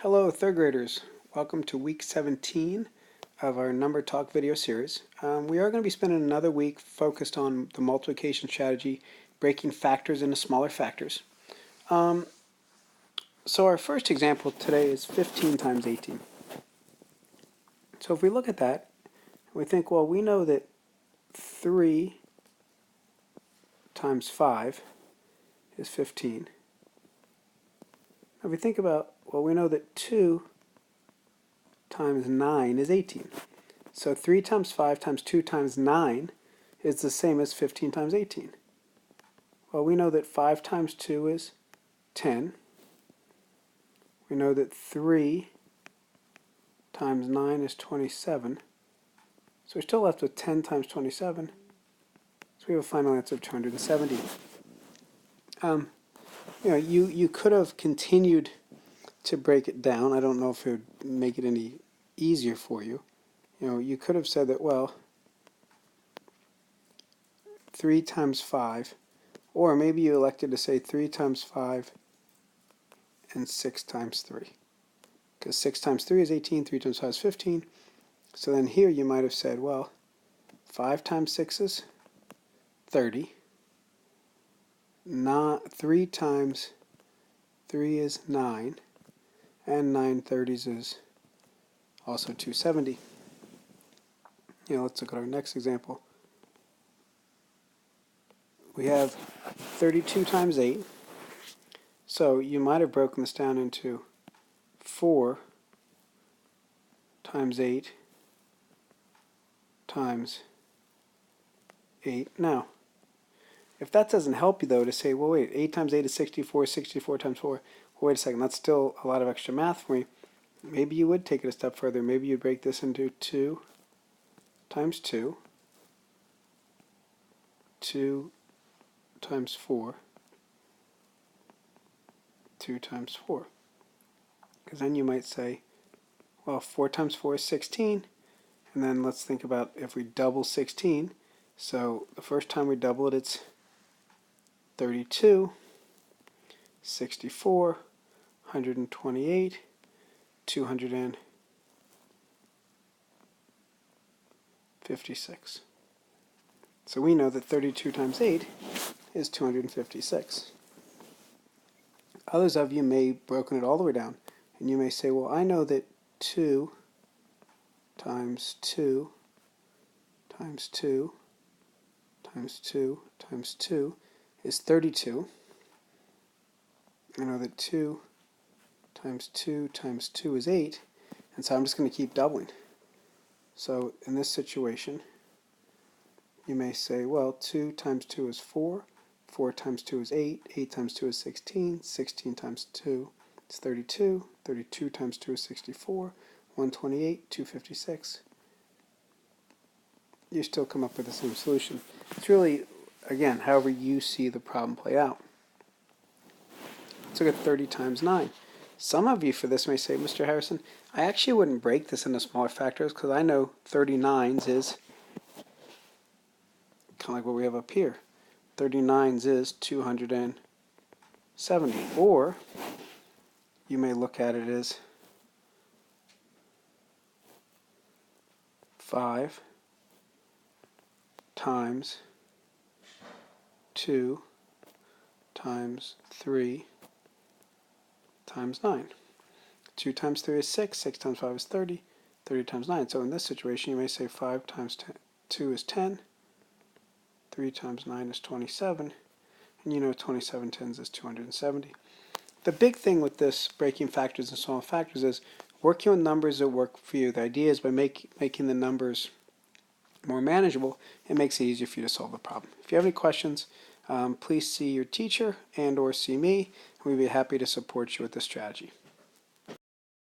Hello, third graders. Welcome to week 17 of our number talk video series. We are going to be spending another week focused on the multiplication strategy, breaking factors into smaller factors. So our first example today is 15 times 18. So if we look at that, we think, well, we know that 3 times 5 is 15. Now if we think about, well, we know that 2 times 9 is 18. So 3 times 5 times 2 times 9 is the same as 15 times 18. Well, we know that 5 times 2 is 10. We know that 3 times 9 is 27. So we're still left with 10 times 27. So we have a final answer of 270. You could have continued to break it down. I don't know if it would make it any easier for you. You could have said that, well, 3 times 5, or maybe you elected to say 3 times 5 and 6 times 3. Because 6 times 3 is 18, 3 times 5 is 15. So then here you might have said, well, 5 times 6 is 30. 3 times 3 is 9. And 9 30s is also 270. Let's look at our next example. We have 32 times 8. So you might have broken this down into 4 times 8 times 8. Now, if that doesn't help you, though, to say, well, wait, 8 times 8 is 64, 64 times 4. Well, wait a second, that's still a lot of extra math for me. Maybe you would take it a step further. Maybe you'd break this into 2 times 2, 2 times 4, 2 times 4. Because then you might say, well, 4 times 4 is 16. And then let's think about if we double 16. So the first time we double it, it's 32, 64, 128, 256. So we know that 32 times 8 is 256. Others of you may have broken it all the way down, and you may say, well, I know that 2 times 2 times 2 times 2 times 2 is 32. I know that 2 times 2 times 2 is 8, and so I'm just going to keep doubling. So in this situation, you may say, well, 2 times 2 is 4, 4 times 2 is 8, 8 times 2 is 16, 16 times 2 is 32, 32 times 2 is 64, 128, 256. You still come up with the same solution. It's really, again, however you see the problem play out. Let's look at 30 times 9. Some of you for this may say, Mr. Harrison, I actually wouldn't break this into smaller factors because I know 39s is kind of like what we have up here. 39s is 270. Or you may look at it as 5 times 2 times 3 times 9. 2 times 3 is 6, 6 times 5 is 30, 30 times 9. So in this situation, you may say 5 times 2 is 10, 3 times 9 is 27, and you know 27 tens is 270. The big thing with this breaking factors and small factors is working with numbers that work for you. The idea is by making the numbers more manageable, it makes it easier for you to solve the problem. If you have any questions, please see your teacher and or see me, and we'd be happy to support you with this strategy.